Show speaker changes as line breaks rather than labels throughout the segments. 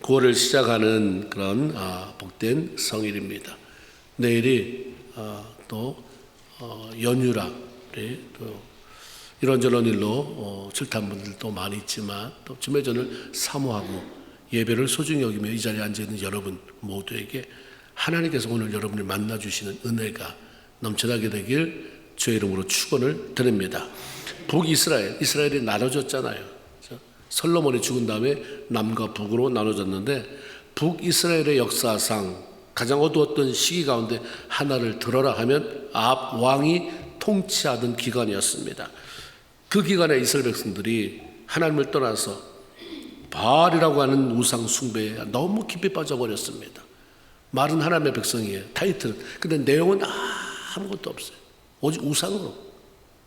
9월을 시작하는 그런 복된 성일입니다. 내일이 또 연휴라 또 이런저런 일로 실탄 분들도 많이 있지만 또 주매전을 사모하고 예배를 소중히 여기며 이 자리에 앉아있는 여러분 모두에게 하나님께서 오늘 여러분을 만나주시는 은혜가 넘쳐나게 되길 주의 이름으로 축원을 드립니다. 북이스라엘이 나눠졌잖아요. 솔로몬이 죽은 다음에 남과 북으로 나눠졌는데 북이스라엘의 역사상 가장 어두웠던 시기 가운데 하나를 들어라 하면 아합 왕이 통치하던 기간이었습니다. 그 기간에 이스라엘 백성들이 하나님을 떠나서 바알이라고 하는 우상 숭배에 너무 깊이 빠져버렸습니다. 말은 하나님의 백성이에요. 타이틀은. 근데 내용은 아무것도 없어요. 오직 우상으로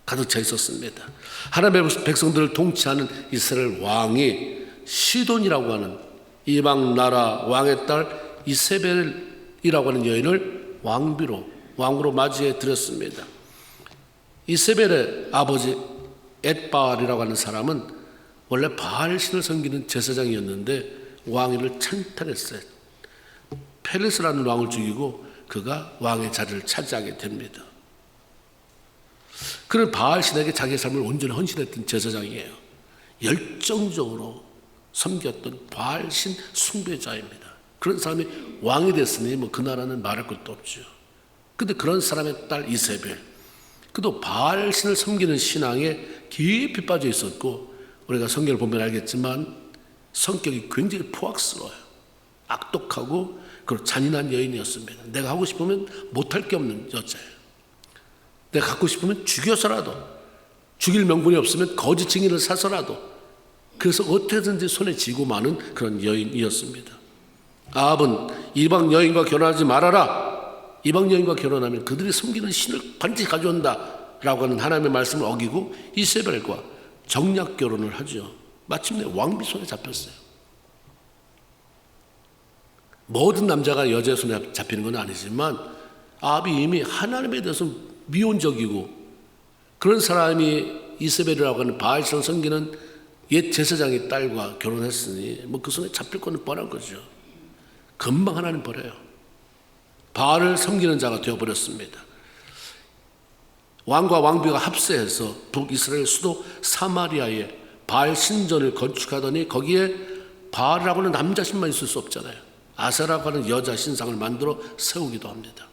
가득 차 있었습니다. 하나님의 백성들을 통치하는 이스라엘 왕이 시돈이라고 하는 이방 나라 왕의 딸 이세벨이라고 하는 여인을 왕으로 맞이해 드렸습니다. 이세벨의 아버지 엣바알이라고 하는 사람은 원래 바알 신을 섬기는 제사장이었는데 왕위를 찬탈했어요. 펠레스라는 왕을 죽이고 그가 왕의 자리를 차지하게 됩니다. 그는 바알 신에게 자기의 삶을 온전히 헌신했던 제사장이에요. 열정적으로 섬겼던 바알 신 숭배자입니다. 그런 사람이 왕이 됐으니 그 나라는 말할 것도 없죠. 근데 그런 사람의 딸 이세벨, 그도 바알 신을 섬기는 신앙에 깊이 빠져 있었고, 우리가 성경을 보면 알겠지만 성격이 굉장히 포악스러워요. 악독하고 그리고 잔인한 여인이었습니다. 내가 하고 싶으면 못할 게 없는 여자예요. 내가 갖고 싶으면 죽여서라도, 죽일 명분이 없으면 거짓 증인을 사서라도, 그래서 어떻게든지 손에 쥐고 마는 그런 여인이었습니다. 아합은 이방 여인과 결혼하지 말아라. 이방 여인과 결혼하면 그들이 섬기는 신을 반드시 가져온다 라고 하는 하나님의 말씀을 어기고 이세벨과 정략 결혼을 하죠. 마침내 왕비 손에 잡혔어요. 모든 남자가 여자의 손에 잡히는 건 아니지만 아합이 이미 하나님에 대해서 미온적이고 그런 사람이 이세벨이라고 하는 바알신을 섬기는 옛 제사장의 딸과 결혼했으니 그 손에 잡힐 거는 뻔한 거죠. 금방 하나님 버려요. 바알을 섬기는 자가 되어버렸습니다. 왕과 왕비가 합세해서 북이스라엘 수도 사마리아에 바알 신전을 건축하더니 거기에 바알이라고 하는 남자 신만 있을 수 없잖아요. 아세라고 하는 여자 신상을 만들어 세우기도 합니다.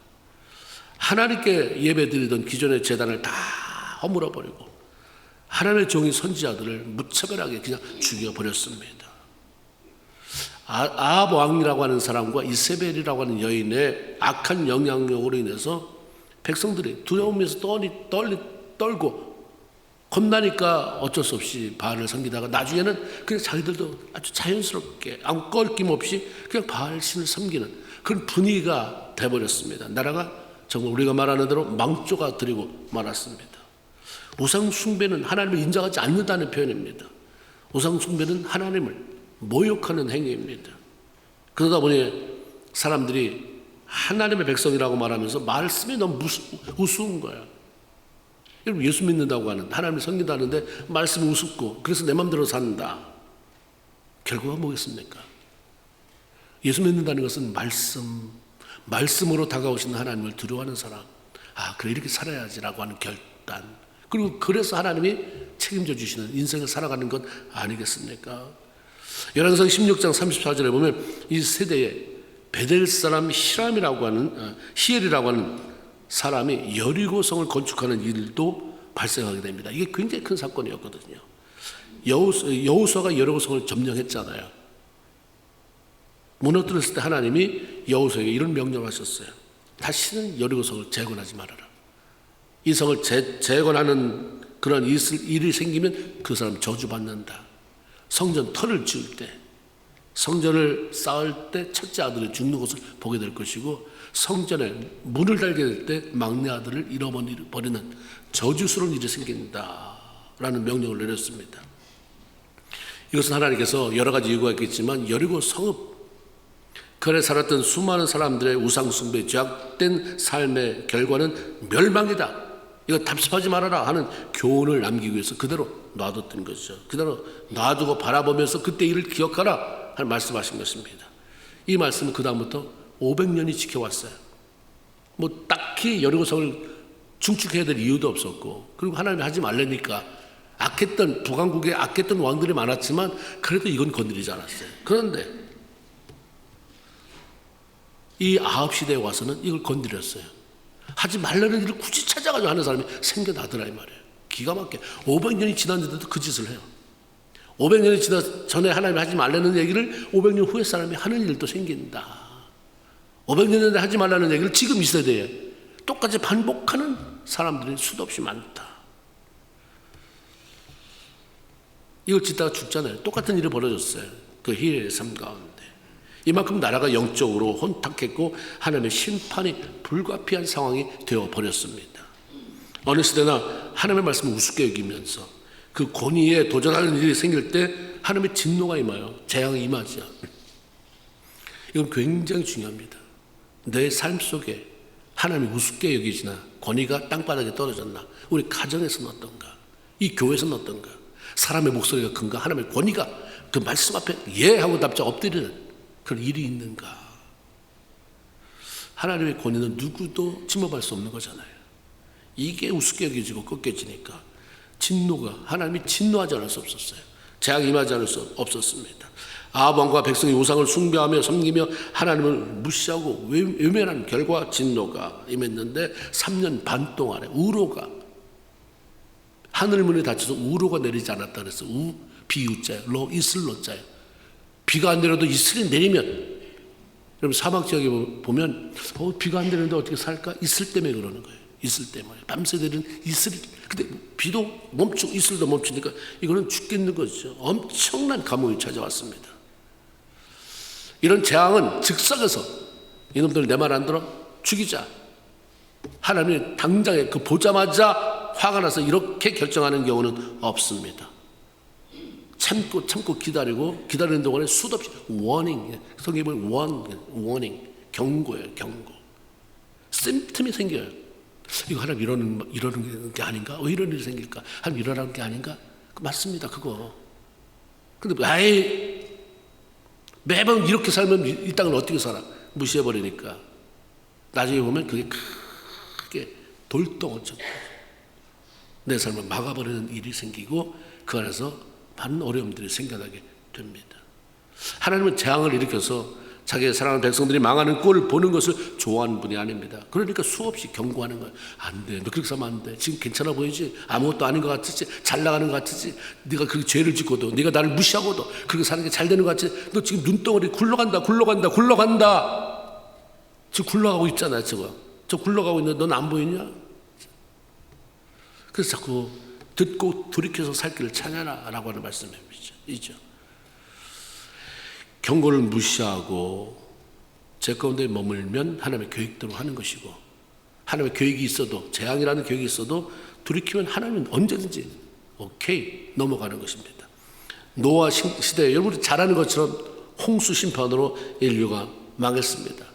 하나님께 예배드리던 기존의 제단을 다 허물어버리고 하나님의 종이 선지자들을 무차별하게 그냥 죽여버렸습니다. 아합 왕이라고 하는 사람과 이세벨이라고 하는 여인의 악한 영향력으로 인해서 백성들이 두려움에서 떨고 겁나니까 어쩔 수 없이 바알을 섬기다가 나중에는 그냥 자기들도 아주 자연스럽게 아무 껄낌 없이 그냥 바알 신을 섬기는 그런 분위기가 돼버렸습니다. 나라가 정말 우리가 말하는 대로 망조가 들이고 말았습니다. 우상 숭배는 하나님을 인정하지 않는다는 표현입니다. 우상 숭배는 하나님을 모욕하는 행위입니다. 그러다 보니 사람들이 하나님의 백성이라고 말하면서 말씀이 너무 우스운 거예요. 여러분 예수 믿는다고 하는 하나님을 섬긴다는데 말씀이 우습고 그래서 내 마음대로 산다. 결과가 뭐겠습니까? 예수 믿는다는 것은 말씀으로 다가오시는 하나님을 두려워하는 사람. 그래 이렇게 살아야지라고 하는 결단. 그리고 그래서 하나님이 책임져 주시는 인생을 살아가는 것 아니겠습니까? 열왕기상 16장 34절에 보면 이 세대에 베델 사람 히엘이라고 하는 사람이 여리고성을 건축하는 일도 발생하게 됩니다. 이게 굉장히 큰 사건이었거든요. 여호수아가 여리고성을 점령했잖아요. 무너뜨렸을 때 하나님이 여호수아에게 이런 명령을 하셨어요. 다시는 여리고성을 재건하지 말아라. 이 성을 재건하는 그런 일이 생기면 그 사람 저주받는다. 성전 터를 지을 때, 성전을 쌓을 때 첫째 아들이 죽는 것을 보게 될 것이고 성전에 문을 달게 될 때 막내 아들을 잃어버리는 저주스러운 일이 생긴다라는 명령을 내렸습니다. 이것은 하나님께서 여러 가지 이유가 있겠지만 여리고 성읍 그래 살았던 수많은 사람들의 우상 숭배 죄악된 삶의 결과는 멸망이다. 이거 답습하지 말아라 하는 교훈을 남기기 위해서 그대로 놔뒀던 것이죠. 그대로 놔두고 바라보면서 그때 일을 기억하라 말씀하신 것입니다. 이 말씀은 그 다음부터 500년이 지켜왔어요. 뭐 딱히 여리고성을 중축해야 될 이유도 없었고, 그리고 하나님이 하지 말라니까 악했던 북왕국에 악했던 왕들이 많았지만 그래도 이건 건드리지 않았어요. 그런데 이 아합 시대에 와서는 이걸 건드렸어요. 하지 말라는 일을 굳이 찾아가지고 하는 사람이 생겨나더라 이 말이에요. 기가 막혀. 500년이 지났는데도 그 짓을 해요. 500년이 지나 전에 하나님이 하지 말라는 얘기를 500년 후에 사람이 하는 일도 생긴다. 500년 전에 하지 말라는 얘기를 지금 이 세대에 똑같이 반복하는 사람들이 수도 없이 많다. 이걸 짓다가 죽잖아요. 똑같은 일이 벌어졌어요. 그 희애의 삶 가운데. 이만큼 나라가 영적으로 혼탁했고 하나님의 심판이 불가피한 상황이 되어버렸습니다. 어느 시대나 하나님의 말씀을 우습게 여기면서 그 권위에 도전하는 일이 생길 때 하나님의 진노가 임하여 재앙이 임하죠. 이건 굉장히 중요합니다. 내 삶 속에 하나님이 우습게 여기지나 권위가 땅바닥에 떨어졌나, 우리 가정에서는 어떤가, 이 교회에서는 어떤가, 사람의 목소리가 큰가, 하나님의 권위가 그 말씀 앞에 예 하고 답자 엎드리는 그런 일이 있는가. 하나님의 권위는 누구도 침범할 수 없는 거잖아요. 이게 우습게 여겨지고 꺾여지니까 진노가, 하나님이 진노하지 않을 수 없었어요. 재앙이 임하지 않을 수 없었습니다. 아합 왕과 백성이 우상을 숭배하며 섬기며 하나님을 무시하고 외면한 결과 진노가 임했는데 3년 반 동안에 우로가, 하늘문이 닫혀서 우로가 내리지 않았다 그랬어. 비우자예요. 로 이슬 로자예요. 비가 안 내려도 이슬이 내리면, 여러분 사막 지역에 보면 비가 안 내리는데 어떻게 살까? 이슬 때문에 그러는 거예요. 이슬 때문에 밤새 내리는 이슬이, 근데 비도 멈추고 이슬도 멈추니까 이거는 죽겠는 거죠. 엄청난 감옥이 찾아왔습니다. 이런 재앙은 즉석에서 이놈들 내 말 안 들어? 죽이자. 하나님이 당장에 그 보자마자 화가 나서 이렇게 결정하는 경우는 없습니다. 참고 기다리는 동안에 수도 없이 워닝, 성경에 보면 워닝, 경고예요. 경고. 심틈이 생겨요. 이거 하나님 이러는 게 아닌가? 왜 이런 일이 생길까? 하나님 이러라는 게 아닌가? 맞습니다, 그거. 근데 아예 매번 이렇게 살면 이 땅을 어떻게 살아? 무시해버리니까 나중에 보면 그게 크게 돌덩어처럼 내 삶을 막아버리는 일이 생기고 그 안에서 많은 어려움들이 생겨나게 됩니다. 하나님은 재앙을 일으켜서 자기의 사랑하는 백성들이 망하는 꼴을 보는 것을 좋아하는 분이 아닙니다. 그러니까 수없이 경고하는 거예요. 안 돼, 너 그렇게 살면 안 돼. 지금 괜찮아 보이지? 아무것도 아닌 것 같지? 잘 나가는 것 같지? 네가 그렇게 죄를 짓고도, 네가 나를 무시하고도 그렇게 사는 게 잘 되는 것 같지? 너 지금 눈덩어리 굴러간다. 지금 굴러가고 있잖아, 저거. 저 굴러가고 있는데 넌 안 보이냐? 그래서 자꾸 듣고 돌이켜서 살 길을 찾아라 라고 하는 말씀이죠. 경고를 무시하고 제 가운데 머물면 하나님의 계획대로 하는 것이고, 하나님의 계획이 있어도, 재앙이라는 계획이 있어도 돌이키면 하나님은 언제든지 오케이 넘어가는 것입니다. 노아 시대에 여러분이 잘 아는 것처럼 홍수 심판으로 인류가 망했습니다.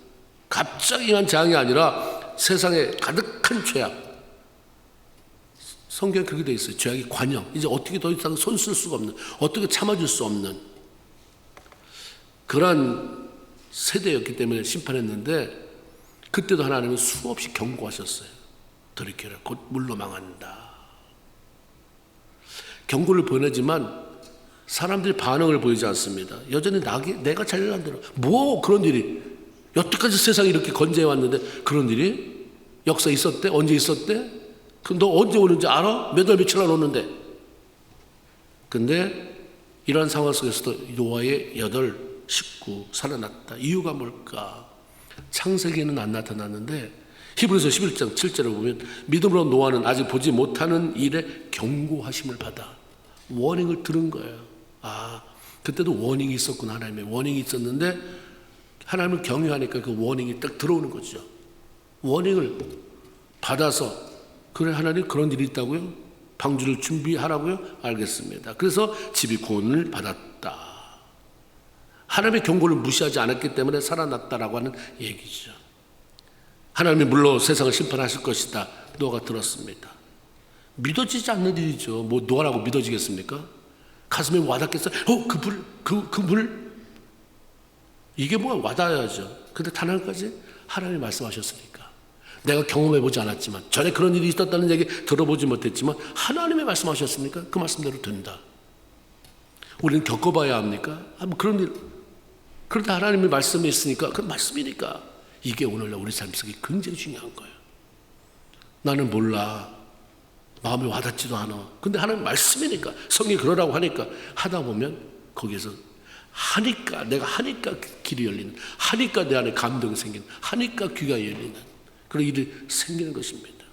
갑자기 임한 재앙이 아니라 세상에 가득한 죄악, 성경에 그렇게 되어 있어요. 죄악이 관영, 이제 어떻게 더 이상 손 쓸 수가 없는, 어떻게 참아줄 수 없는 그러한 세대였기 때문에 심판했는데, 그때도 하나님은 수없이 경고하셨어요. 돌이켜라, 곧 물로 망한다. 경고를 보내지만 사람들이 반응을 보이지 않습니다. 여전히 내가 잘난 대로, 뭐 그런 일이, 여태까지 세상이 이렇게 건재해 왔는데 그런 일이 역사에 있었대? 언제 있었대? 그럼 너 언제 오는지 알아? 몇 월 며칠 날 오는데. 근데 이러한 상황 속에서도 노아의 8 식구 살아났다. 이유가 뭘까? 창세기에는 안 나타났는데 히브리서 11장 7절을 보면 믿음으로 노아는 아직 보지 못하는 일에 경고하심을 받아 워닝을 들은 거예요. 아, 그때도 워닝이 있었구나. 하나님의 워닝이 있었는데 하나님을 경외하니까 그 워닝이 딱 들어오는 거죠. 워닝을 받아서, 그래 하나님 그런 일이 있다고요? 방주를 준비하라고요? 알겠습니다. 그래서 집이 구원을 받았다. 하나님의 경고를 무시하지 않았기 때문에 살아났다라고 하는 얘기죠. 하나님이 물로 세상을 심판하실 것이다. 노아가 들었습니다. 믿어지지 않는 일이죠. 뭐 노아라고 믿어지겠습니까? 가슴에 와닿겠어요? 그 불, 그 물, 이게 뭐 와닿아야죠. 근데 단 한 가지, 하나님이 말씀하셨으니까. 내가 경험해보지 않았지만, 전에 그런 일이 있었다는 얘기 들어보지 못했지만 하나님이 말씀하셨으니까 그 말씀대로 된다. 우리는 겪어봐야 합니까? 뭐 그런 일. 그런데 하나님의 말씀이 있으니까, 그 말씀이니까. 이게 오늘날 우리 삶 속에 굉장히 중요한 거예요. 나는 몰라. 마음이 와닿지도 않아. 근데 하나님 말씀이니까, 성경이 그러라고 하니까 하다 보면 거기에서 하니까, 내가 하니까 길이 열리는, 하니까 내 안에 감동이 생기는, 하니까 귀가 열리는 그런 일이 생기는 것입니다.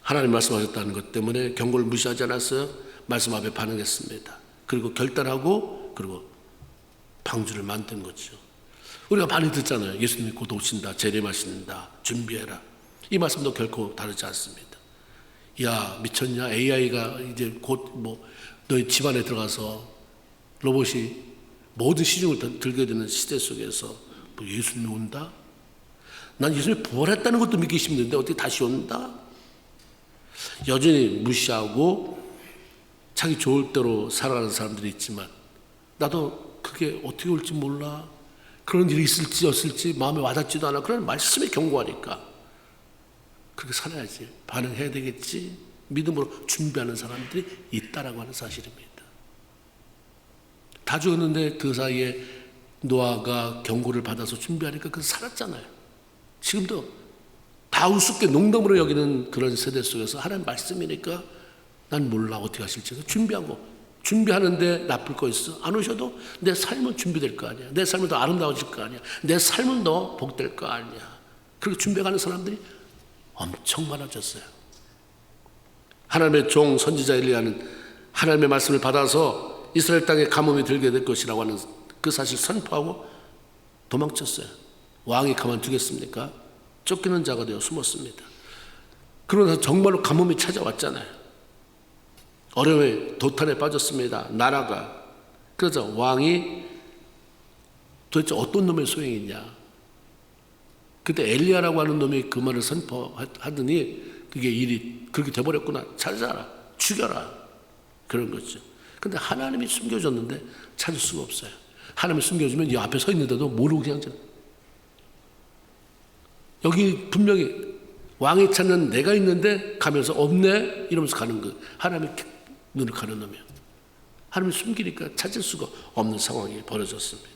하나님 말씀하셨다는 것 때문에 경고를 무시하지 않았어요. 말씀 앞에 반응했습니다. 그리고 결단하고, 그리고 방주를 만든 거죠. 우리가 많이 듣잖아요. 예수님이 곧 오신다, 재림하신다, 준비해라. 이 말씀도 결코 다르지 않습니다. 야, 미쳤냐? AI가 이제 곧 너희 집안에 들어가서 로봇이 모든 시중을 들게 되는 시대 속에서 예수님이 온다? 난 예수님이 부활했다는 것도 믿기 힘든데 어떻게 다시 온다? 여전히 무시하고 자기 좋을 대로 살아가는 사람들이 있지만, 나도 그게 어떻게 올지 몰라. 그런 일이 있을지 없을지 마음에 와닿지도 않아. 그런 말씀에 경고하니까 그렇게 살아야지, 반응해야 되겠지, 믿음으로 준비하는 사람들이 있다라고 하는 사실입니다. 다 죽었는데 그 사이에 노아가 경고를 받아서 준비하니까 그 살았잖아요. 지금도 다 우습게 농담으로 여기는 그런 세대 속에서 하나님 말씀이니까 난 몰라 어떻게 하실지 준비하는데 나쁠 거 있어? 안 오셔도 내 삶은 준비될 거 아니야. 내 삶은 더 아름다워질 거 아니야. 내 삶은 더 복될 거 아니야. 그렇게 준비해가는 사람들이 엄청 많아졌어요. 하나님의 종 선지자 엘리야는 하나님의 말씀을 받아서 이스라엘 땅에 가뭄이 들게 될 것이라고 하는 그 사실 선포하고 도망쳤어요. 왕이 가만두겠습니까? 쫓기는 자가 되어 숨었습니다. 그러나 정말로 가뭄이 찾아왔잖아요. 어려움에 도탄에 빠졌습니다. 나라가. 그래서 왕이 도대체 어떤 놈의 소행이냐. 그때 엘리야라고 하는 놈이 그 말을 선포하더니 그게 일이 그렇게 돼버렸구나. 찾아라. 죽여라. 그런 거죠. 근데 하나님이 숨겨줬는데 찾을 수가 없어요. 하나님이 숨겨주면 이 앞에 서 있는데도 모르고 그냥 여기 분명히 왕이 찾는 내가 있는데 가면서 없네 이러면서 가는 거. 하나님이 눈을 가려놓으면 하나님이 숨기니까 찾을 수가 없는 상황이 벌어졌습니다.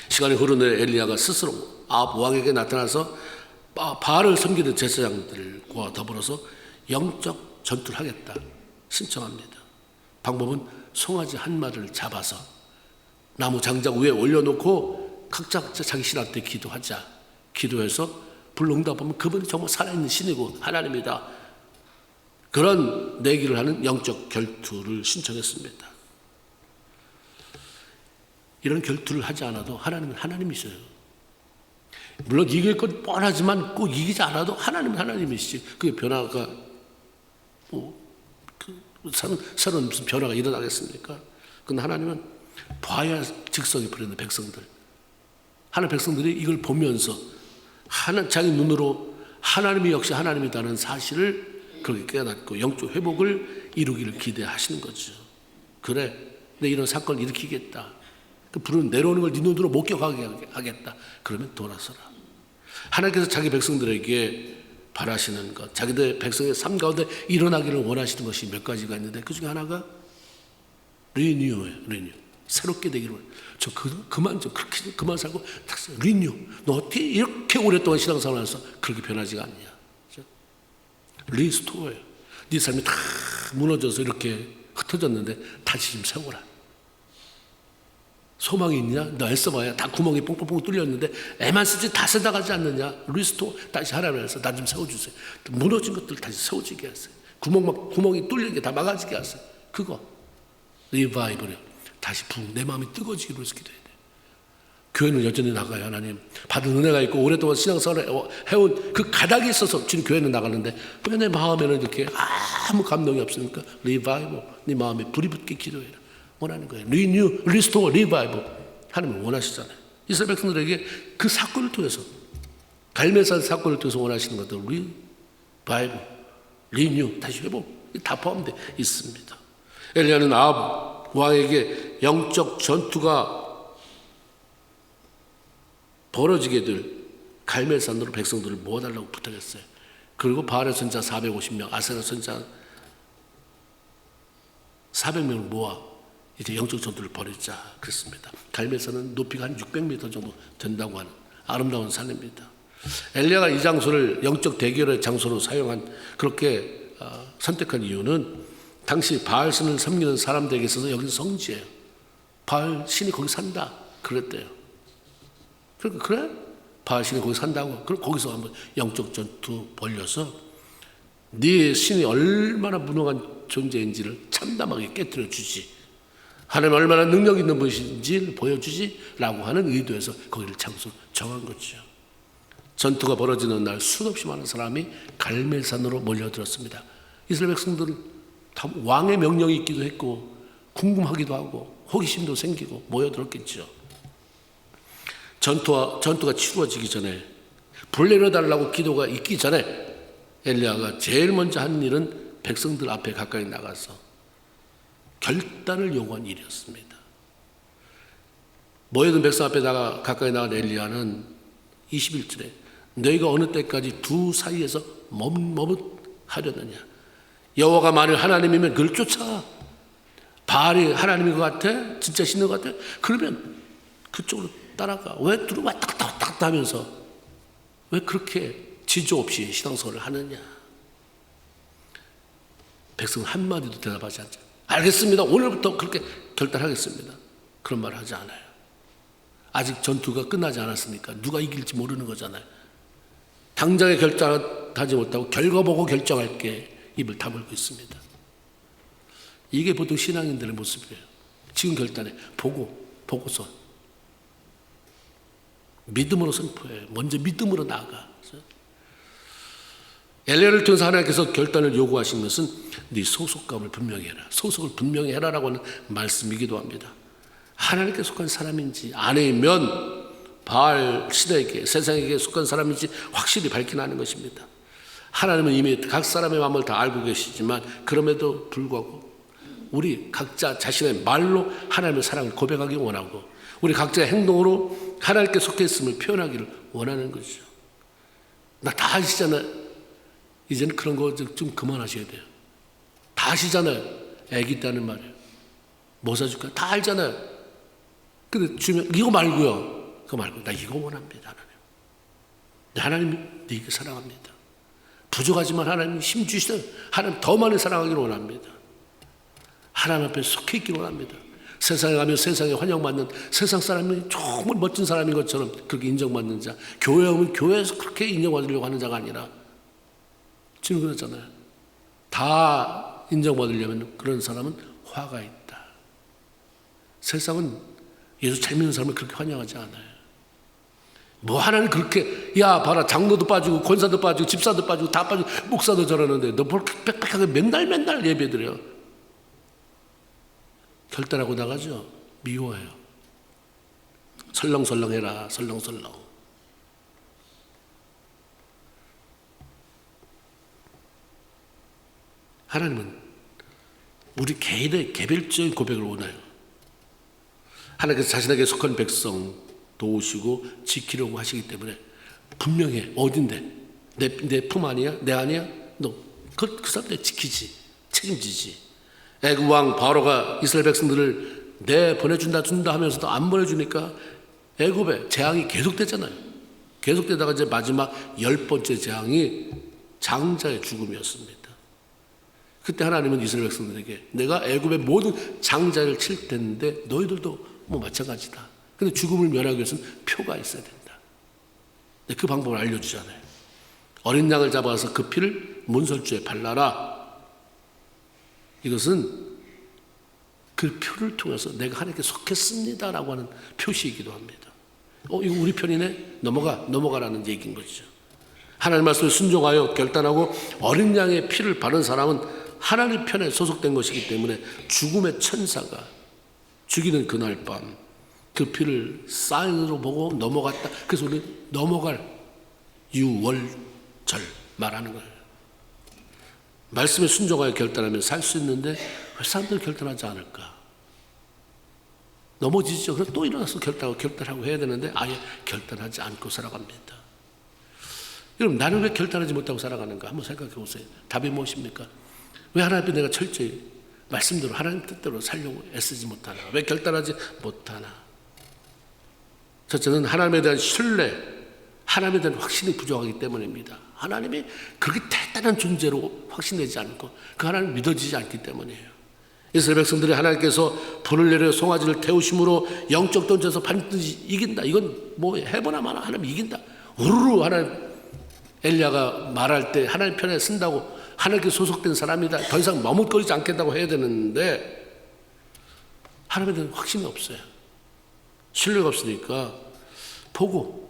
시간이 흐르는 엘리야가 스스로 아합 왕에게 나타나서 바알을 섬기는 제사장들과 더불어서 영적 전투를 하겠다 신청합니다. 방법은 송아지 한 마리를 잡아서 나무 장작 위에 올려놓고 각자 자기 신한테 기도하자. 기도해서 불응답하면 그분이 정말 살아있는 신이고 하나님이다. 그런 내기를 하는 영적 결투를 신청했습니다. 이런 결투를 하지 않아도 하나님은 하나님이셔요. 물론 이길 건 뻔하지만 꼭 이기지 않아도 하나님은 하나님이시지. 그게 변화가 새로운 무슨 변화가 일어나겠습니까? 근데 하나님은 봐야 직성이 부리는 백성들. 하나님 백성들이 이걸 보면서 자기 눈으로 하나님이 역시 하나님이다는 사실을 그렇게 깨닫고 영적 회복을 이루기를 기대하시는 거죠. 그래, 내 이런 사건을 일으키겠다. 그 불은 내려오는 걸 네 눈으로 목격하게 하겠다. 그러면 돌아서라. 하나님께서 자기 백성들에게 바라시는 것, 자기들 백성의 삶 가운데 일어나기를 원하시는 것이 몇 가지가 있는데 그 중에 하나가 리뉴예요. 리뉴. 새롭게 되기를 원해요. 저 그만 좀 그렇게 그만 살고 리뉴. 너 어떻게 이렇게 오랫동안 신앙생활을 해서 그렇게 변하지가 않냐. 리스토어예요. 네 삶이 다 무너져서 이렇게 흩어졌는데 다시 좀 세워라. 소망이 있냐? 너 애써봐야 다 구멍이 뽕뽕뽕 뚫렸는데 애만 쓰지 다 세다가지 않느냐? 리스토어. 다시 하나님께서 나 좀 세워주세요. 무너진 것들 다시 세워지게 하세요. 구멍이 뚫린 게 다 막아지게 하세요. 그거 리바이벌이요. 다시 내 마음이 뜨거워지기로 해서 기도해야 돼요. 교회는 여전히 나가요. 하나님 받은 은혜가 있고 오랫동안 신앙생활을 해온 그 가닥이 있어서 지금 교회는 나가는데 왜 내 마음에는 이렇게 아무 감동이 없습니까? 리바이벌. 네 마음에 불이 붙게 기도해라. 원하는 거예요. 리뉴, 리스토어, 리바이벌. 하나님은 원하시잖아요. 이스라엘 백성들에게 그 사건을 통해서 갈멜산 사건을 통해서 원하시는 것들 리바이벌, 리뉴, 다시 회복 다 포함되어 있습니다. 엘리야는 아합 왕에게 영적 전투가 벌어지게 될 갈멜산으로 백성들을 모아달라고 부탁했어요. 그리고 바알의 선자 450명, 아세라 선자 400명을 모아 이제 영적 전투를 벌이자 그랬습니다. 갈멜산은 높이가 한 600m 정도 된다고 하는 아름다운 산입니다. 엘리야가 이 장소를 영적 대결의 장소로 사용한, 그렇게 선택한 이유는 당시 바알 신을 섬기는 사람들에게 있어서 여기는 성지예요. 바알 신이 거기 산다 그랬대요. 그러니까 그래? 바알 신이 거기 산다고. 그럼 거기서 한번 영적 전투 벌려서 네 신이 얼마나 무능한 존재인지를 참담하게 깨뜨려 주지, 하나님 얼마나 능력 있는 분이신지 보여주지 라고 하는 의도에서 거기를 장소 정한 거죠. 전투가 벌어지는 날 수없이 많은 사람이 갈멜산으로 몰려들었습니다. 이스라엘 백성들은 다 왕의 명령이 있기도 했고 궁금하기도 하고 호기심도 생기고 모여들었겠죠. 전투가 치루어지기 전에, 불 내려달라고 기도가 있기 전에 엘리야가 제일 먼저 한 일은 백성들 앞에 가까이 나가서 결단을 요구한 일이었습니다. 모여든 백성 앞에 가까이 나간 엘리야는 21절에 너희가 어느 때까지 두 사이에서 머뭇하려느냐, 여호와가 만일 하나님이면 그를 쫓아. 바알이 하나님인 것 같아? 진짜 신는 것 같아? 그러면 그쪽으로 따라가. 왜 두루 왔다 갔다 하면서 왜 그렇게 지조 없이 신앙생활을 하느냐. 백성은 한마디도 대답하지 않죠. 알겠습니다, 오늘부터 그렇게 결단하겠습니다. 그런 말을 하지 않아요. 아직 전투가 끝나지 않았으니까 누가 이길지 모르는 거잖아요. 당장에 결단하지 못하고 결과 보고 결정할게 입을 다물고 있습니다. 이게 보통 신앙인들의 모습이에요. 지금 결단해 보고서 믿음으로 선포해. 먼저 믿음으로 나아가. 엘리야를 통해서 하나님께서 결단을 요구하신 것은 네 소속감을 분명히 해라, 소속을 분명히 해라라고 하는 말씀이기도 합니다. 하나님께 속한 사람인지 아니면 바알 신에게, 세상에게 속한 사람인지 확실히 밝혀나는 것입니다. 하나님은 이미 각 사람의 마음을 다 알고 계시지만 그럼에도 불구하고 우리 각자 자신의 말로 하나님의 사랑을 고백하기 원하고 우리 각자의 행동으로 하나님께 속해 있음을 표현하기를 원하는 거죠. 나 다 아시잖아요. 이제는 그런 거 좀 그만하셔야 돼요. 다 아시잖아요. 애기 때는 말이에요. 뭐 사줄까요? 다 알잖아요. 근데 주면 이거 말고요. 그거 말고 나 이거 원합니다. 하나님 네게 사랑합니다. 부족하지만 하나님 힘 주시면 하나님 더 많이 사랑하기를 원합니다. 하나님 앞에 속해 있기를 원합니다. 세상에 가면 세상에 환영받는 세상 사람이 정말 멋진 사람인 것처럼 그렇게 인정받는 자, 교회 오면 교회에서 그렇게 인정받으려고 하는 자가 아니라 지금 그렇잖아요. 다 인정받으려면 그런 사람은 화가 있다. 세상은 예수 잘 믿는 사람을 그렇게 환영하지 않아요. 뭐 하나님 그렇게 야 봐라, 장로도 빠지고 권사도 빠지고 집사도 빠지고 다 빠지고 목사도 저러는데 너 뭘 빽빽하게 맨날 예배드려. 결단하고 나가죠. 미워해요. 설렁설렁해라. 설렁설렁. 하나님은 우리 개인의 개별적인 고백을 원해요. 하나님께서 자신에게 속한 백성 도우시고 지키려고 하시기 때문에 분명해. 어딘데? 내 품 아니야? 내 아니야? 너 그 사람들 지키지, 책임지지. 애굽 왕 바로가 이스라엘 백성들을 보내준다 하면서도 안 보내주니까 애굽에 재앙이 계속되잖아요. 계속되다가 이제 마지막 10번째 재앙이 장자의 죽음이었습니다. 그때 하나님은 이스라엘 백성들에게 내가 애굽의 모든 장자를 칠 텐데 너희들도 뭐 마찬가지다. 근데 죽음을 면하기 위해서는 표가 있어야 된다. 그 방법을 알려주잖아요. 어린 양을 잡아서 그 피를 문설주에 발라라. 이것은 그 표를 통해서 내가 하나님께 속했습니다라고 하는 표시이기도 합니다. 이거 우리 편이네? 넘어가라는 얘기인 거죠. 하나님 말씀에 순종하여 결단하고 어린 양의 피를 바른 사람은 하나님 편에 소속된 것이기 때문에 죽음의 천사가 죽이는 그날 밤 그 피를 사인으로 보고 넘어갔다. 그래서 우리 넘어갈 유월절 말하는 거예요. 말씀에 순종하여 결단하면 살 수 있는데 왜 사람들이 결단하지 않을까? 넘어지죠. 그럼 또 일어나서 결단하고 해야 되는데 아예 결단하지 않고 살아갑니다. 여러분, 나는 왜 결단하지 못하고 살아가는가 한번 생각해 보세요. 답이 무엇입니까? 왜 하나님 앞에 내가 철저히 말씀대로 하나님 뜻대로 살려고 애쓰지 못하나? 왜 결단하지 못하나? 첫째는 하나님에 대한 신뢰, 하나님에 대한 확신이 부족하기 때문입니다. 하나님이 그렇게 대단한 존재로 확신되지 않고 그 하나님 믿어지지 않기 때문이에요. 이스라엘 백성들이 하나님께서 불을 내려 송아지를 태우심으로 영적 전쟁에서 반드시 이긴다. 이건 뭐 해보나 마나 하나님 이긴다. 우르르 하나님 엘리야가 말할 때 하나님 편에 쓴다고 하나님께 소속된 사람이다. 더 이상 머뭇거리지 않겠다고 해야 되는데 하나님에 대한 확신이 없어요. 신뢰가 없으니까 보고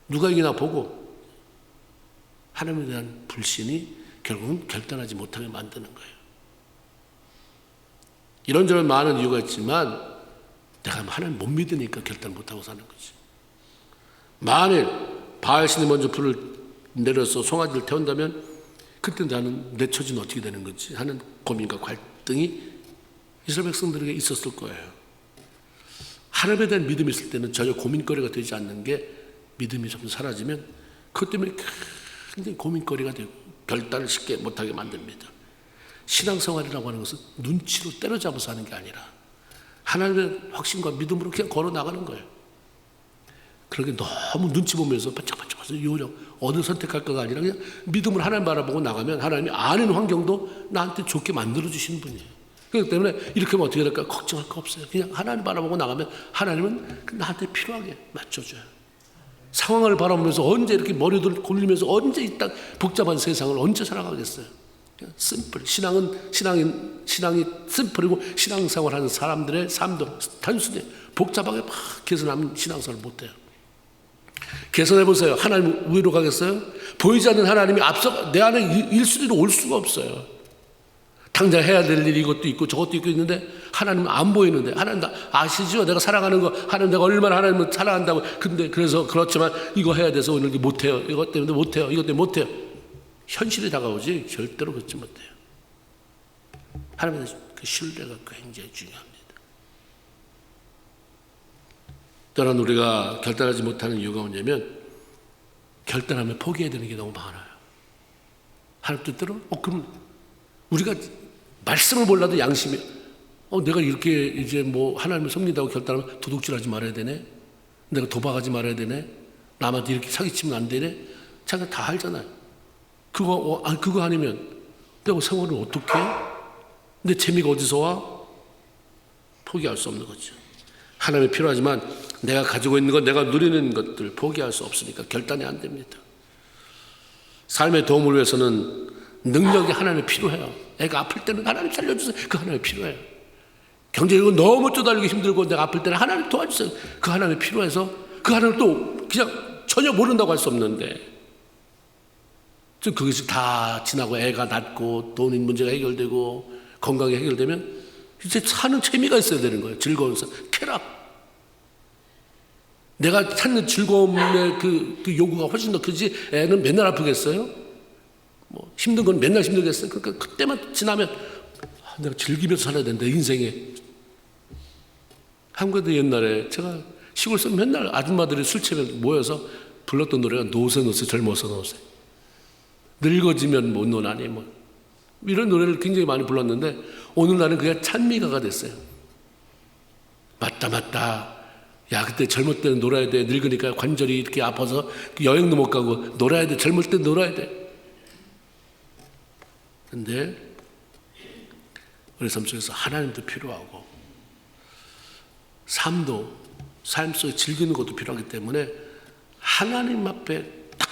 누가 이기나 보고 하나님에 대한 불신이 결국은 결단하지 못하게 만드는 거예요. 이런저런 많은 이유가 있지만 내가 하나님 못 믿으니까 결단 못하고 사는 거지. 만일 바알신이 먼저 불을 내려서 송아지를 태운다면 그때 나는 내 처지는 어떻게 되는 거지 하는 고민과 갈등이 이스라엘 백성들에게 있었을 거예요. 하나님에 대한 믿음이 있을 때는 전혀 고민거리가 되지 않는 게 믿음이 좀 사라지면 그것 때문에 굉장히 고민거리가 되고 결단을 쉽게 못하게 만듭니다. 신앙생활이라고 하는 것은 눈치로 때려잡아서 하는 게 아니라 하나님의 확신과 믿음으로 그냥 걸어 나가는 거예요. 그러게 너무 눈치 보면서 반짝반짝해서 요령 어느 선택할까가 아니라 그냥 믿음으로 하나님 바라보고 나가면 하나님이 아는 환경도 나한테 좋게 만들어 주시는 분이에요. 그렇기 때문에 이렇게 하면 어떻게 될까 걱정할 거 없어요. 그냥 하나님 바라보고 나가면 하나님은 나한테 필요하게 맞춰줘요. 상황을 바라보면서 언제 이렇게 머리를 굴리면서 언제 이 딱 복잡한 세상을 언제 살아가겠어요. 심플. 신앙이 심플이고 신앙생활하는 사람들의 삶도 단순히 복잡하게 막 개선하면 신앙생활을 못해요. 개선해보세요. 하나님 위로 가겠어요? 보이지 않는 하나님이 앞서 내 안에 일수리로 올 수가 없어요. 당장 해야 될 일이 이것도 있고 저것도 있는데 하나님은 안 보이는데 하나님 아시죠? 내가 살아가는 거 하나님 내가 얼마나 하나님을 사랑한다고. 근데 그래서 그렇지만 이거 해야 돼서 오늘 못해요. 이것 때문에 못해요. 이것 때문에 못해요. 현실이 다가오지 절대로 그렇지 못해요. 하나님에 대한 그 신뢰가 굉장히 중요합니다. 또한 우리가 결단하지 못하는 이유가 뭐냐면 결단하면 포기해야 되는 게 너무 많아요. 하나님 뜻대로 그럼 우리가 말씀을 몰라도 양심이 내가 이렇게 이제 뭐 하나님을 섬긴다고 결단하면 도둑질하지 말아야 되네. 내가 도박하지 말아야 되네. 남한테 이렇게 사기치면 안 되네. 자기가 다 알잖아요. 그거 아니면 내가 생활을 어떻게 해? 내 재미가 어디서 와? 포기할 수 없는 거죠. 하나님이 필요하지만 내가 가지고 있는 것, 내가 누리는 것들 포기할 수 없으니까 결단이 안 됩니다. 삶의 도움을 위해서는 능력이 하나님이 필요해요. 애가 아플 때는 하나님 살려주세요. 그 하나님이 필요해요. 경제적으로 너무 쪼달리기 힘들고 내가 아플 때는 하나님 도와주세요. 그 하나님이 필요해서 그 하나님을 또 그냥 전혀 모른다고 할 수 없는데 그것이 다 지나고 애가 낫고 돈 문제가 해결되고 건강이 해결되면 이제 사는 재미가 있어야 되는 거예요. 즐거워서 쾌락. 내가 찾는 즐거움의 그 요구가 훨씬 더 크지. 애는 맨날 아프겠어요? 뭐 힘든 건 맨날 힘들겠어요? 그러니까 그때만 지나면 내가 즐기면서 살아야 된다 인생에. 한국에도 옛날에 제가 시골에서 맨날 아줌마들이 술 취하면 모여서 불렀던 노래가 노세 젊어서 노세. 늙어지면 못 노나니 뭐 이런 노래를 굉장히 많이 불렀는데 오늘날은 그게 찬미가가 됐어요. 맞다. 야 그때 젊을 때는 놀아야 돼. 늙으니까 관절이 이렇게 아파서 여행도 못 가고 놀아야 돼. 젊을 때 놀아야 돼. 근데 우리 삶 속에서 하나님도 필요하고 삶 속에 즐기는 것도 필요하기 때문에 하나님 앞에 딱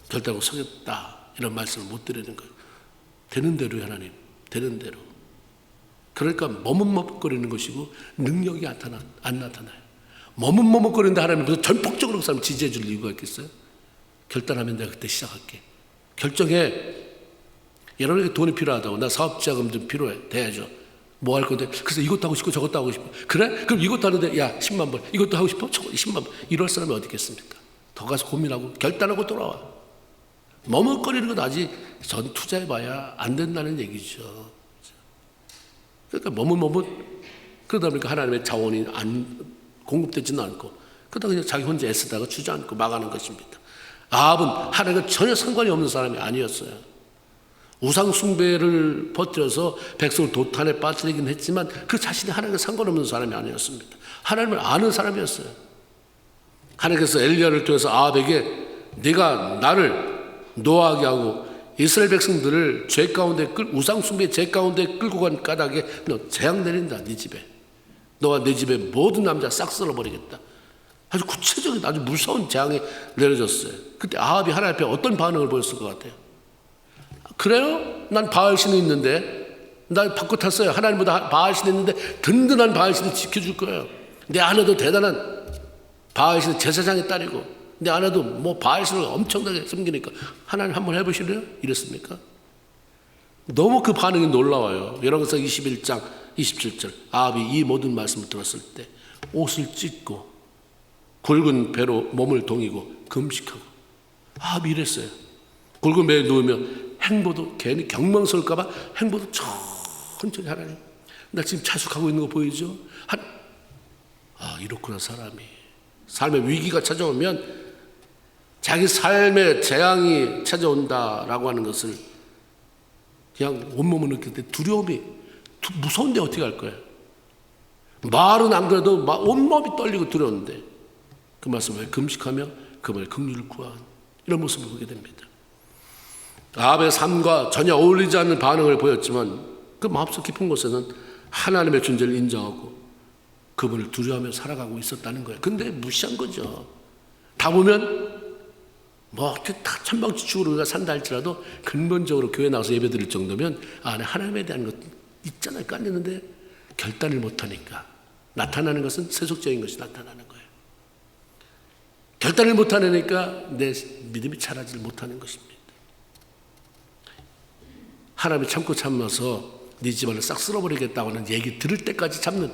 결단하고 서겠다 이런 말씀을 못 드리는 거예요. 되는 대로 하나님, 되는 대로. 그러니까 머뭇머뭇거리는 것이고 능력이 안 나타나요. 머뭇머뭇거리는데 하나님 그래서 전폭적으로 그 사람 지지해 줄 이유가 있겠어요? 결단하면 내가 그때 시작할게. 결정해. 여러분에게 돈이 필요하다고. 나 사업자금 좀 필요해. 돼야죠. 뭐 할 건데 그래서 이것도 하고 싶고 저것도 하고 싶어. 그래? 그럼 이것도 하는데 야 10만 번 이것도 하고 싶어? 저거 10만 번. 이럴 사람이 어디 있겠습니까? 더 가서 고민하고 결단하고 돌아와. 머뭇거리는 건 아직 전 투자해봐야 안 된다는 얘기죠. 그러니까 머뭇 그러다 보니까 하나님의 자원이 공급되지는 않고 그러다 그냥 자기 혼자 애쓰다가 주저앉고 망하는 것입니다. 아합은 하나님과 전혀 상관이 없는 사람이 아니었어요. 우상 숭배를 퍼뜨려서 백성을 도탄에 빠뜨리긴 했지만 그 자신이 하나님과 상관없는 사람이 아니었습니다. 하나님을 아는 사람이었어요. 하나님께서 엘리야를 통해서 아합에게 네가 나를 노하게 하고 이스라엘 백성들을 죄 가운데 우상 숭배 죄 가운데 끌고 간 까닭에 너 재앙 내린다. 네 집에 너와 네 집에 모든 남자 싹 쓸어버리겠다. 아주 구체적인 아주 무서운 재앙이 내려졌어요. 그때 아합이 하나님 앞에 어떤 반응을 보였을 것 같아요? 그래요? 난 바알신이 있는데 난 바꿔 탔어요. 하나님보다 바알신이 있는데 든든한 바알신을 지켜줄 거예요. 내 아내도 대단한 바알신의 제사장의 딸이고 내 아내도 뭐 바알신을 엄청나게 섬기니까 하나님 한번 해보실래요? 이랬습니까? 너무 그 반응이 놀라워요. 열왕기상 21장 27절 아합이 이 모든 말씀을 들었을 때 옷을 찢고 굵은 배로 몸을 동이고 금식하고 아합이 이랬어요. 굵은 배에 누우면 행보도 괜히 경망스러울까 봐 행보도 천천히 하나님 나 지금 자숙하고 있는 거 보이죠? 이렇구나 사람이 삶의 위기가 찾아오면 자기 삶의 재앙이 찾아온다라고 하는 것을 그냥 온몸을 느낄 때 두려움이 무서운데 어떻게 할 거예요? 말은 안 그래도 온몸이 떨리고 두려운데 그 말씀을 금식하며 그분의 긍휼을 구한 이런 모습을 보게 됩니다. 아합의 삶과 전혀 어울리지 않는 반응을 보였지만 그 마음속 깊은 곳에는 하나님의 존재를 인정하고 그분을 두려워하며 살아가고 있었다는 거예요. 근데 무시한 거죠. 다 보면 다 천방지축으로 우리가 산다 할지라도 근본적으로 교회 나와서 예배드릴 정도면 안에 하나님에 대한 것 있잖아요. 깔리는데 결단을 못하니까 나타나는 것은 세속적인 것이 나타나는 거예요. 결단을 못하니까 내 믿음이 자라지를 못하는 것입니다. 하나님이 참고 참아서 네 집안을 싹 쓸어버리겠다고 하는 얘기 들을 때까지 참는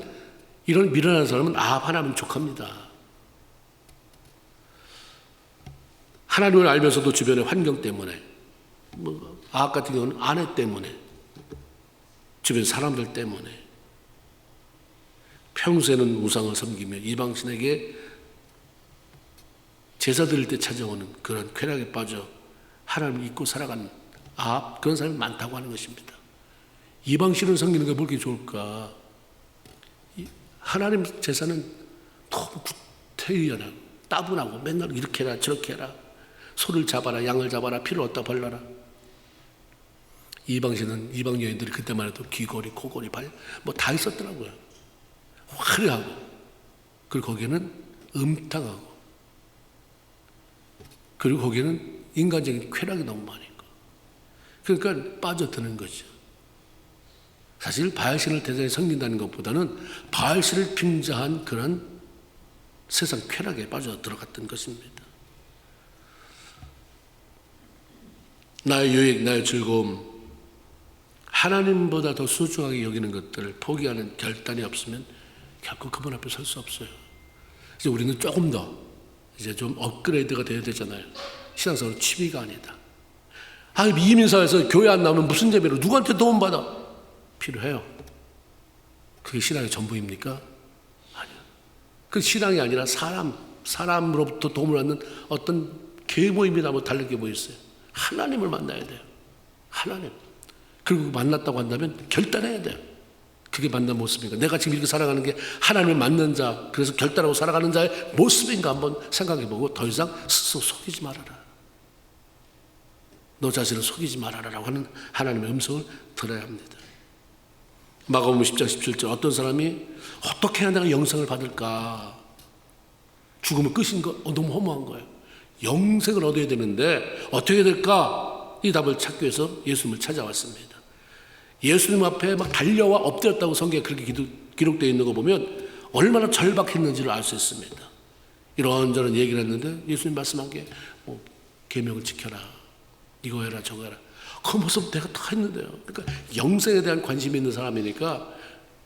이런 미련한 사람은 아합 하나님은 족합니다. 하나님을 알면서도 주변의 환경 때문에 아합 같은 경우는 아내 때문에 주변 사람들 때문에 평소에는 우상을 섬기며 이방신에게 제사 드릴 때 찾아오는 그런 쾌락에 빠져 하나님을 잊고 살아가는 아합 그런 사람이 많다고 하는 것입니다. 이방신을 섬기는 게 뭘 그렇게 좋을까? 하나님 제사는 너무 구태의연하고 따분하고 맨날 이렇게 해라 저렇게 해라 소를 잡아라 양을 잡아라 피를 얻다 발라라. 이방신은 이방 여인들이 그때만 해도 귀걸이 코걸이 발 뭐 다 있었더라고요. 화려하고 그리고 거기에는 음탕하고 그리고 거기에는 인간적인 쾌락이 너무 많은 거. 그러니까 빠져드는 거죠. 사실 바알신을 대단히 섬긴다는 것보다는 바알신을 빙자한 그런 세상 쾌락에 빠져 들어갔던 것입니다. 나의 유익, 나의 즐거움, 하나님보다 더 소중하게 여기는 것들을 포기하는 결단이 없으면 결코 그분 앞에 설 수 없어요. 이제 우리는 조금 더 이제 좀 업그레이드가 돼야 되잖아요. 신앙생활은 취미가 아니다. 이민사회에서 교회 안 나오면 무슨 재미로 누구한테 도움받아? 필요해요. 그게 신앙의 전부입니까? 아니요. 그 신앙이 아니라 사람으로부터 도움을 받는 어떤 계모임이나 다르게 보였어요. 하나님을 만나야 돼요. 하나님. 그리고 만났다고 한다면 결단해야 돼요. 그게 만난 모습인가? 내가 지금 이렇게 살아가는 게 하나님을 만난 자, 그래서 결단하고 살아가는 자의 모습인가 한번 생각해보고 더 이상 스스로 속이지 말아라. 너 자신을 속이지 말아라라고 하는 하나님의 음성을 들어야 합니다. 마가복음 10장 17절 어떤 사람이 어떻게 해야 내가 영생을 받을까? 죽으면 끝인 거 너무 허무한 거예요. 영생을 얻어야 되는데 어떻게 해야 될까? 이 답을 찾기 위해서 예수님을 찾아왔습니다. 예수님 앞에 막 달려와 엎드렸다고 성경에 그렇게 기록되어 있는 거 보면 얼마나 절박했는지를 알 수 있습니다. 이런저런 얘기를 했는데 예수님 말씀한 게 계명을 지켜라. 이거 해라 저거 해라. 그 모습 내가 다 했는데요. 그러니까 영생에 대한 관심이 있는 사람이니까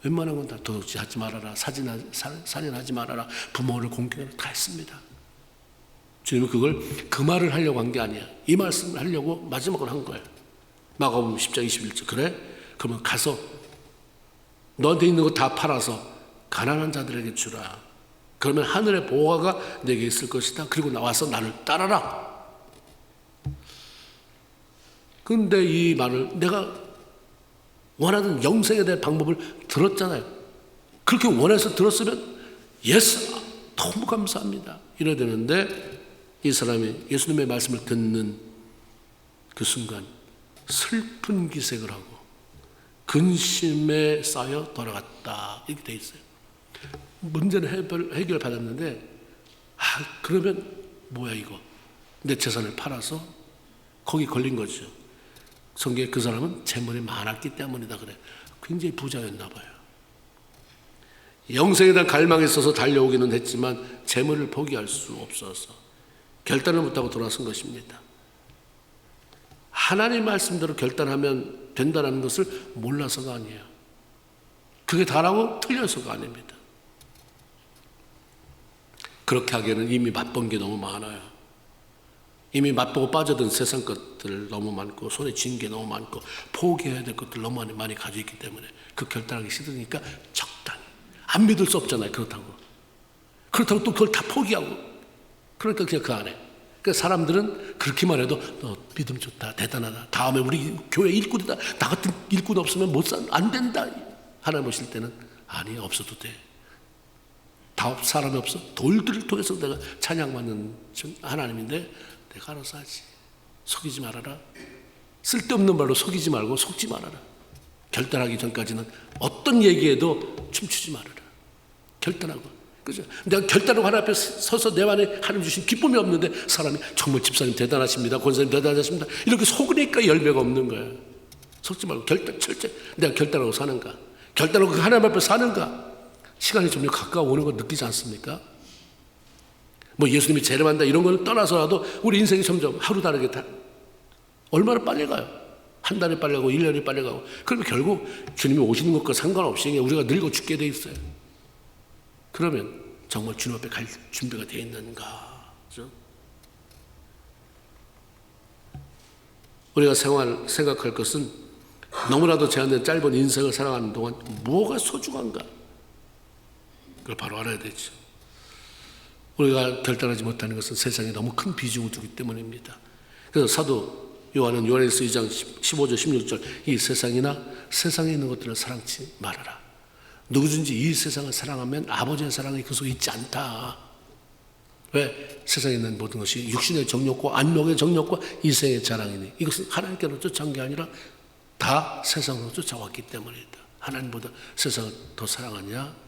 웬만한 건 다 도둑질하지 말아라. 살인하지 말아라. 부모를 공경하라. 다 했습니다. 주님은 그걸 그 말을 하려고 한 게 아니야. 이 말씀을 하려고 마지막으로 한 거예요. 마가복음 10장 21절 그래? 그러면 가서 너한테 있는 거 다 팔아서 가난한 자들에게 주라. 그러면 하늘의 보화가 내게 있을 것이다. 그리고 나와서 나를 따라라. 근데 이 말을 내가 원하는 영생에 대한 방법을 들었잖아요. 그렇게 원해서 들었으면 예스, 너무 감사합니다 이래야 되는데, 이 사람이 예수님의 말씀을 듣는 그 순간 슬픈 기색을 하고 근심에 쌓여 돌아갔다 이렇게 돼 있어요. 문제는 해결받았는데 그러면 뭐야 이거, 내 재산을 팔아서 거기 걸린 거죠. 성경에 그 사람은 재물이 많았기 때문이다 그래. 굉장히 부자였나 봐요. 영생에 대한 갈망이 있어서 달려오기는 했지만 재물을 포기할 수 없어서 결단을 못하고 돌아선 것입니다. 하나님 말씀대로 결단하면 된다는 것을 몰라서가 아니에요. 그게 다라고 틀려서가 아닙니다. 그렇게 하기에는 이미 맛본 게 너무 많아요. 이미 맛보고 빠져든 세상 것들 너무 많고 손에 쥔 게 너무 많고 포기해야 될 것들 너무 많이 가지고 있기 때문에 그 결단하기 싫으니까 적당히, 안 믿을 수 없잖아요. 그렇다고 또 그걸 다 포기하고, 그러니까 그냥 그 안에. 그러니까 사람들은 그렇게만 해도 너 믿음 좋다, 대단하다, 다음에 우리 교회 일꾼이다, 나 같은 일꾼 없으면 안 된다. 하나님 오실 때는 아니, 없어도 돼. 다 사람이 없어. 돌들을 통해서 내가 찬양받는 하나님인데 내가 알아서 하지. 속이지 말아라. 쓸데없는 말로 속이지 말고 속지 말아라. 결단하기 전까지는 어떤 얘기에도 춤추지 말아라. 결단하고. 그죠? 내가 결단하고 하나님 앞에 서서 내 안에 하나님 주신 기쁨이 없는데 사람이 정말 집사님 대단하십니다, 권사님 대단하십니다 이렇게 속으니까 열매가 없는 거예요. 속지 말고 철저히 내가 결단하고 사는가, 결단하고 하나님 앞에 사는가. 시간이 점점 가까워오는 거 느끼지 않습니까? 뭐 예수님이 재림한다 이런 거는 떠나서라도 우리 인생이 점점 하루 다르게 얼마나 빨리 가요. 한 달이 빨리 가고 1년이 빨리 가고. 그러면 결국 주님이 오시는 것과 상관없이 우리가 늙어 죽게 돼 있어요. 그러면 정말 주님 앞에 갈 준비가 되어 있는가? 그렇죠? 우리가 생각할 것은 너무나도 제한된 짧은 인생을 살아가는 동안 뭐가 소중한가? 그걸 바로 알아야 되죠. 우리가 결단하지 못하는 것은 세상에 너무 큰 비중을 두기 때문입니다. 그래서 사도 요한은 요한일서 2장 15절 16절 이 세상이나 세상에 있는 것들을 사랑치 말아라. 누구든지 이 세상을 사랑하면 아버지의 사랑이 그 속에 있지 않다. 왜? 세상에 있는 모든 것이 육신의 정욕과 안목의 정욕과 이생의 자랑이니 이것은 하나님께로 쫓아온 게 아니라 다 세상으로 쫓아왔기 때문이다. 하나님보다 세상을 더 사랑하냐?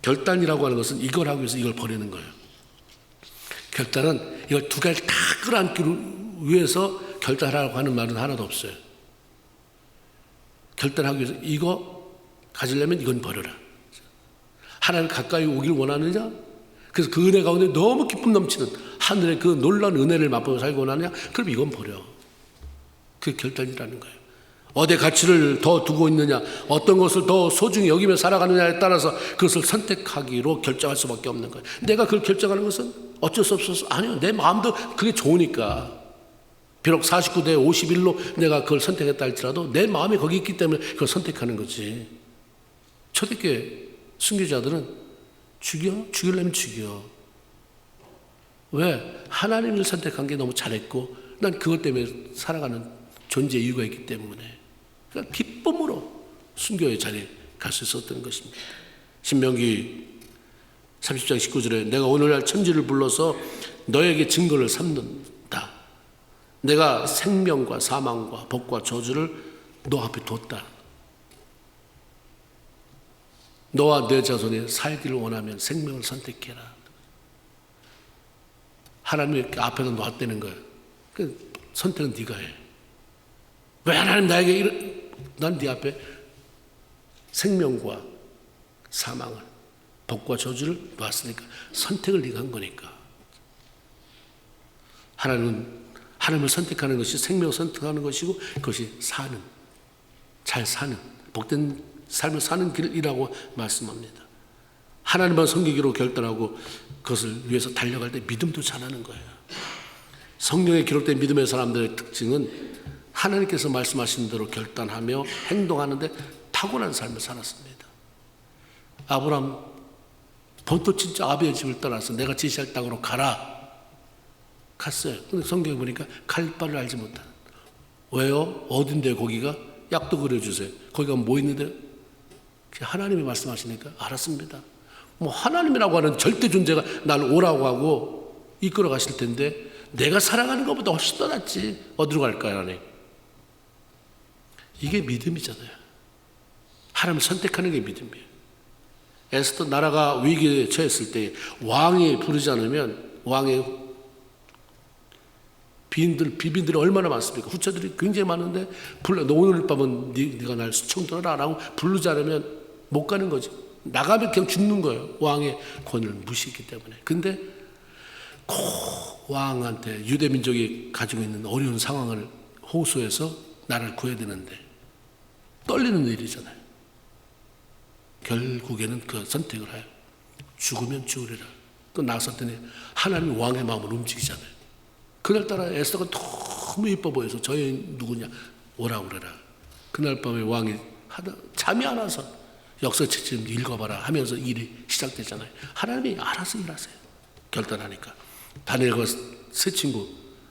결단이라고 하는 것은 이걸 하기 위해서 이걸 버리는 거예요. 결단은 이걸 두 가지 다 끌어안기 위해서 결단하라고 하는 말은 하나도 없어요. 결단하기 위해서 이거 가지려면 이건 버려라. 하나님 가까이 오길 원하느냐? 그래서 그 은혜 가운데 너무 기쁨 넘치는 하늘의 그 놀라운 은혜를 맛보며 살고 원하느냐? 그럼 이건 버려. 그게 결단이라는 거예요. 어디에 가치를 더 두고 있느냐, 어떤 것을 더 소중히 여기며 살아가느냐에 따라서 그것을 선택하기로 결정할 수밖에 없는 거예요. 내가 그걸 결정하는 것은 어쩔 수 없어서 아니요, 내 마음도 그게 좋으니까. 비록 49대 51로 내가 그걸 선택했다 할지라도 내 마음이 거기 있기 때문에 그걸 선택하는 거지. 초대교회 순교자들은 죽이려면 죽여. 왜? 하나님을 선택한 게 너무 잘했고 난 그것 때문에 살아가는 존재 이유가 있기 때문에 그러니까 기쁨으로 순교의 자리에 갈 수 있었던 것입니다. 신명기 30장 19절에 내가 오늘날 천지를 불러서 너에게 증거를 삼는다. 내가 생명과 사망과 복과 저주를 너 앞에 뒀다. 너와 내 자손이 살기를 원하면 생명을 선택해라. 하나님이 앞에서 놨다는 거예요. 그 선택은 네가 해. 왜 하나님 나에게 난 네 앞에 생명과 사망을 복과 저주를 놨으니까 선택을 네가 한 거니까. 하나님을 선택하는 것이 생명을 선택하는 것이고 그것이 잘 사는 복된 삶을 사는 길이라고 말씀합니다. 하나님만 섬기기로 결단하고 그것을 위해서 달려갈 때 믿음도 잘하는 거예요. 성경에 기록된 믿음의 사람들의 특징은 하나님께서 말씀하신 대로 결단하며 행동하는데 다 타고난 삶을 살았습니다. 아브라함 본토 진짜 아비의 집을 떠나서 내가 지시할 땅으로 가라. 갔어요. 근데 성경에 보니까 갈 바를 알지 못하는. 왜요? 어딘데 거기가? 약도 그려주세요. 거기가 뭐 있는데요? 하나님이 말씀하시니까 알았습니다. 뭐 하나님이라고 하는 절대 존재가 날 오라고 하고 이끌어 가실 텐데 내가 살아가는 것보다 훨씬 더 낫지. 어디로 갈까요, 하나님? 이게 믿음이잖아요. 하나님을 선택하는 게 믿음이에요. 에스더 나라가 위기에 처했을 때 왕이 부르지 않으면 왕의 비빈들이 얼마나 많습니까? 후처들이 굉장히 많은데 너 오늘 밤은 네가 날 수청들어라 라고 부르지 않으면 못 가는 거지. 나가면 그냥 죽는 거예요. 왕의 권위를 무시했기 때문에. 근데 왕한테 유대 민족이 가지고 있는 어려운 상황을 호소해서 나라를 구해야 되는데 떨리는 일이잖아요. 결국에는 그 선택을 해요. 죽으면 죽으리라. 또 나섰더니 하나님 왕의 마음을 움직이잖아요. 그날따라 에스더가 너무 이뻐 보여서 저 여인 누구냐 오라고 그래라. 그날 밤에 왕이 잠이 안 와서 역사책 좀 읽어봐라 하면서 일이 시작되잖아요. 하나님이 알아서 일하세요. 결단하니까. 다니엘과 세 친구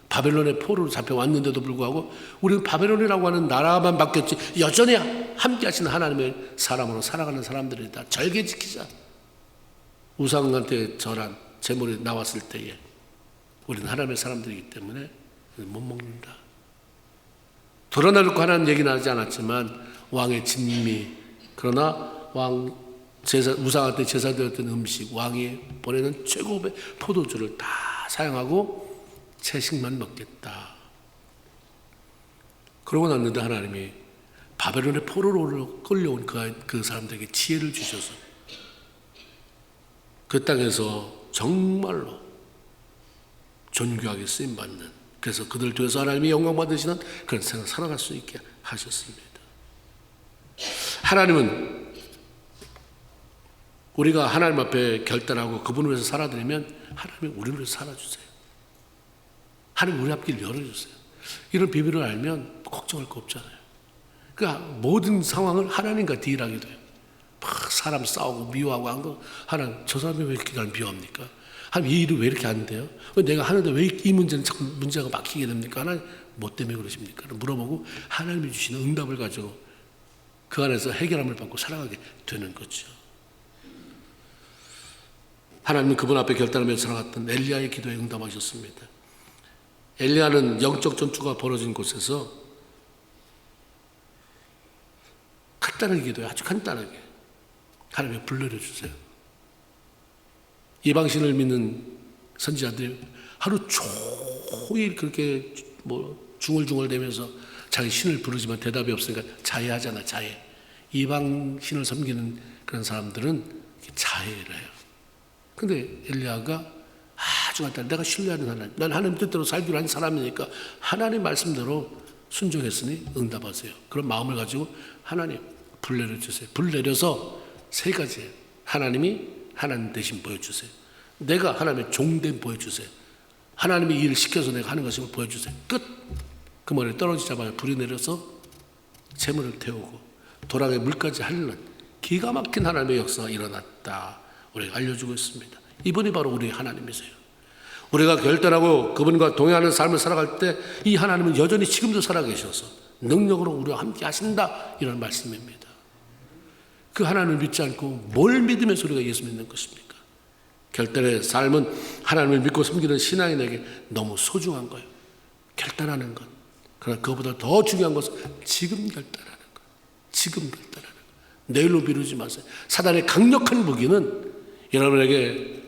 바벨론의 포로로 잡혀왔는데도 불구하고 우리는 바벨론이라고 하는 나라만 바뀌었지 여전히 함께 하시는 하나님의 사람으로 살아가는 사람들이다. 절개 지키자. 우상한테 절한 제물이 나왔을 때에 우리는 하나님의 사람들이기 때문에 못 먹는다. 드러내놓고 하나님 얘기는 하지 않았지만 왕의 진미, 그러나 왕 제사, 우상한테 제사되었던 음식, 왕이 보내는 최고의 포도주를 다 사용하고 채식만 먹겠다. 그러고 났는데 하나님이 바벨론의 포로로 끌려온 그 사람들에게 지혜를 주셔서 그 땅에서 정말로 존귀하게 쓰임받는, 그래서 그들 통해서 하나님이 영광 받으시는 그런 생을 살아갈 수 있게 하셨습니다. 하나님은 우리가 하나님 앞에 결단하고 그분을 위해서 살아드리면 하나님이 우리를 위해서 살아주세요. 하나님 우리 앞길 열어주세요. 이런 비밀을 알면 걱정할 거 없잖아요. 그러니까 모든 상황을 하나님과 딜하게 돼요. 막 사람 싸우고 미워하고 한 거, 하나님 저 사람이 왜 이렇게 날 미워합니까? 하나님 이 일이 왜 이렇게 안 돼요? 내가 하는데 왜 이 문제는 자꾸 문제가 막히게 됩니까? 하나님 뭐 때문에 그러십니까? 물어보고 하나님이 주시는 응답을 가지고 그 안에서 해결함을 받고 살아가게 되는 거죠. 하나님은 그분 앞에 결단하며 살아갔던 엘리야의 기도에 응답하셨습니다. 엘리야는 영적 전투가 벌어진 곳에서 간단하게 기도해요. 아주 간단하게. 하나님이 불러내 주세요. 이방신을 믿는 선지자들이 하루 종일 그렇게 중얼중얼대면서 자기 신을 부르지만 대답이 없으니까 자해하잖아, 자해. 이방신을 섬기는 그런 사람들은 자해를 해요. 근데 엘리야가 아주 간단해. 내가 신뢰하는 하나님, 난 하나님 뜻대로 살기로 한 사람이니까 하나님 말씀대로 순종했으니 응답하세요. 그런 마음을 가지고 하나님 불 내려주세요. 불 내려서 세 가지예요. 하나님이 하나님 대신 보여주세요. 내가 하나님의 종됨 보여주세요. 하나님이 일을 시켜서 내가 하는 것임을 보여주세요. 끝. 그 머리에 떨어지자마자 불이 내려서 재물을 태우고 도랑에 물까지 흐르는 기가 막힌 하나님의 역사가 일어났다. 우리가 알려주고 있습니다. 이분이 바로 우리의 하나님이세요. 우리가 결단하고 그분과 동행하는 삶을 살아갈 때 이 하나님은 여전히 지금도 살아계셔서 능력으로 우리와 함께 하신다. 이런 말씀입니다. 그 하나님을 믿지 않고 뭘 믿으면서 우리가 예수 믿는 것입니까? 결단의 삶은 하나님을 믿고 섬기는 신앙인에게 너무 소중한 거예요. 결단하는 것. 그러나 그것보다 더 중요한 것은 지금 결단하는 것. 지금 결단하는 것. 내일로 미루지 마세요. 사단의 강력한 무기는 여러분에게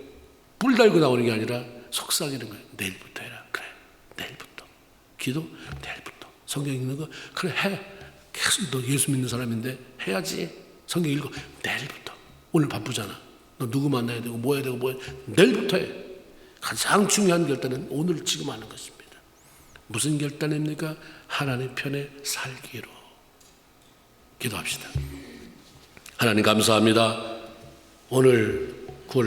뿔 달고 나오는 게 아니라 속삭이는 거예요. 내일부터 해라. 그래. 내일부터. 기도? 내일부터. 성경 읽는 거? 그래 해. 계속 너 예수 믿는 사람인데 해야지. 성경 읽어. 내일부터. 오늘 바쁘잖아. 너 누구 만나야 되고 뭐 해야 되고 뭐 해야 되고. 내일부터 해. 가장 중요한 결단은 오늘 지금 하는 것입니다. 무슨 결단입니까? 하나님 편에 살기로. 기도합시다. 하나님 감사합니다. 오늘 9월